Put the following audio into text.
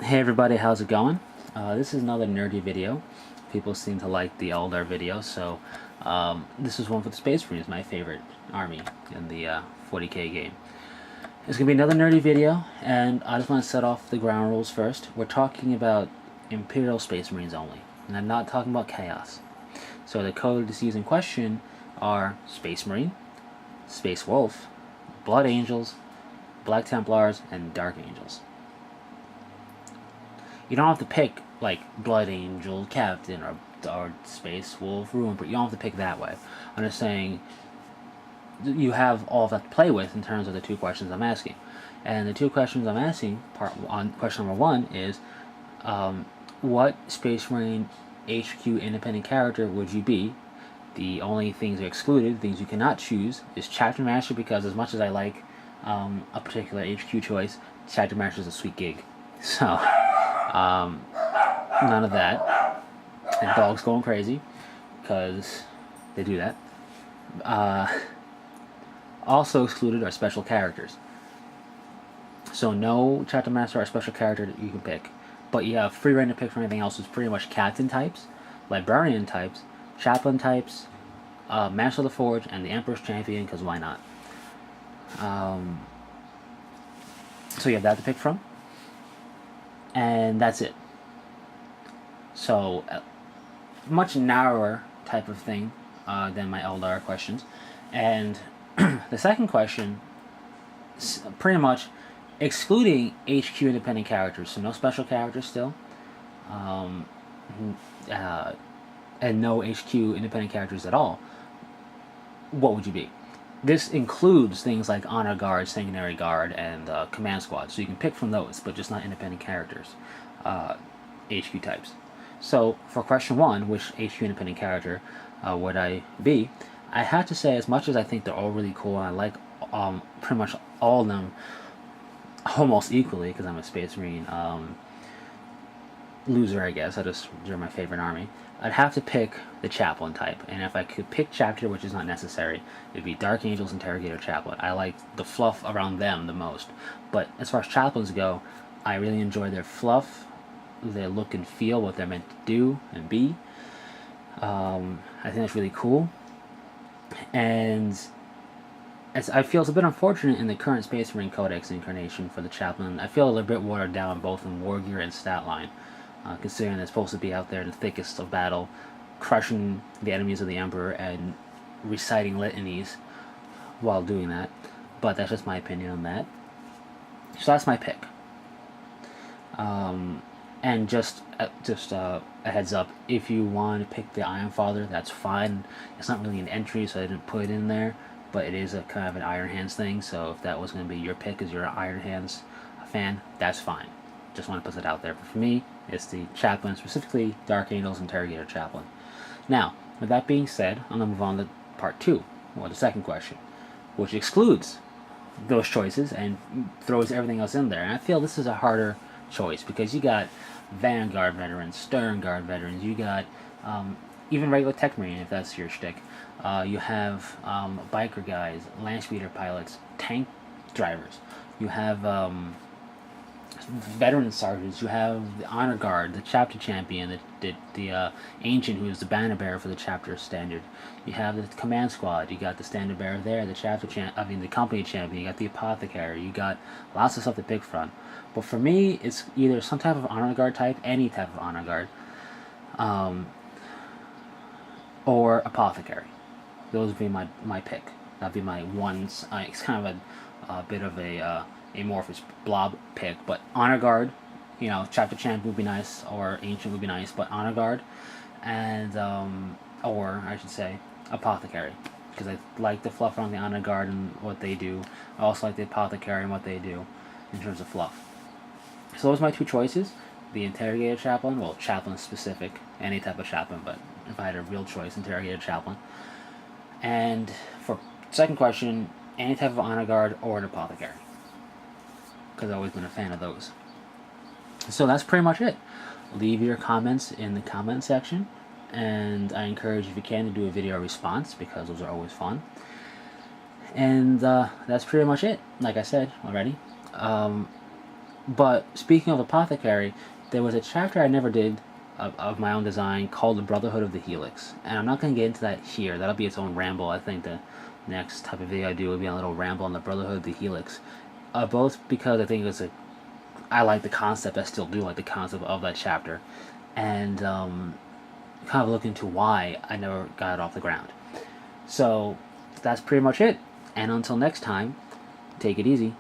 Hey everybody, how's it going? This is another nerdy video. People seem to like the Eldar video, so this is one for the Space Marines, my favorite army in the 40k game. It's going to be another nerdy video, and I just want to set off the ground rules first. We're talking about Imperial Space Marines only, and I'm not talking about Chaos. So the codices in question are Space Marine, Space Wolf, Blood Angels, Black Templars, and Dark Angels. You don't have to pick like Blood Angel, Captain, or Space Wolf, Ruin, but you don't have to pick that way. I'm just saying you have all of that to play with in terms of the two questions I'm asking. And the two questions I'm asking, question number one is, what Space Marine HQ independent character would you be? The only things are excluded, things you cannot choose, is Chapter Master, because as much as I like a particular HQ choice, Chapter Master is a sweet gig. So, none of that. And dogs going crazy, because they do that. Also excluded are special characters. So no Chapter Master or special character that you can pick. But you have free reign to pick for anything else. It's pretty much Captain types, Librarian types, Chaplain types, Master of the Forge, and the Emperor's Champion, because why not? So you have that to pick from. And that's it. So, much narrower type of thing than my Eldar questions. And the second question, pretty much excluding HQ independent characters, so no special characters still, and no HQ independent characters at all. What would you be? This includes things like Honor Guard, Sanguinary Guard, and Command Squad, so you can pick from those, but just not independent characters, HQ types. So for question one, which HQ independent character would I be? I have to say, as much as I think they're all really cool, and I like pretty much all of them almost equally, because I'm a Space Marine loser, I guess. They're my favorite army. I'd have to pick the Chaplain type, and if I could pick Chapter, which is not necessary, it'd be Dark Angels, Interrogator, Chaplain. I like the fluff around them the most. But as far as Chaplains go, I really enjoy their fluff, their look and feel, what they're meant to do and be. I think that's really cool. And I feel it's a bit unfortunate in the current Space Marine Codex incarnation for the Chaplain. I feel a little bit watered down both in war gear and stat line, considering they're supposed to be out there in the thickest of battle, crushing the enemies of the Emperor and reciting litanies while doing that. But that's just my opinion on that. So that's my pick. And just a heads up, if you want to pick the Iron Father, that's fine. It's not really an entry, so I didn't put it in there, but it is a kind of an Iron Hands thing, so if that was going to be your pick as you're an Iron Hands fan, that's fine. Just want to put it out there. But for me, it's the Chaplain, specifically Dark Angels Interrogator Chaplain. Now, with that being said, I'm going to move on to part two, or the second question, which excludes those choices and throws everything else in there. And I feel this is a harder choice, because you got Vanguard veterans, Stern Guard veterans, you got even regular Tech Marine, if that's your shtick. You have biker guys, land speeder pilots, tank drivers. You have veteran sergeants. You have the Honor Guard, the Chapter Champion, the Ancient, who is the banner bearer for the Chapter Standard. You have the Command Squad. You got the Standard Bearer there, the Company Champion. You got the Apothecary. You got lots of stuff to pick from. But for me, it's either some type of Honor Guard type, any type of Honor Guard, or Apothecary. Those would be my pick. That'd be my ones. It's kind of a bit of a amorphous blob pick, but Honor Guard, Chapter Champ would be nice, or Ancient would be nice, but Honor Guard, and or I should say Apothecary, because I like the fluff around the Honor Guard and what they do. I also like the Apothecary and what they do in terms of fluff. So those are my two choices. The Interrogator Chaplain, well, Chaplain specific, any type of Chaplain, but if I had a real choice, Interrogator Chaplain. And for second question, any type of Honor Guard or an Apothecary, because I've always been a fan of those. So that's pretty much it. Leave your comments in the comment section, and I encourage, if you can, to do a video response, because those are always fun. And that's pretty much it. Like I said already, But speaking of Apothecary, there was a chapter I never did of my own design called the Brotherhood of the Helix, and I'm not going to get into that here. That'll be its own ramble. I think the next type of video I do will be a little ramble on the Brotherhood of the Helix, both because I think I like the concept. I still do like the concept of that chapter, and kind of look into why I never got it off the ground. So that's pretty much it. And until next time, take it easy.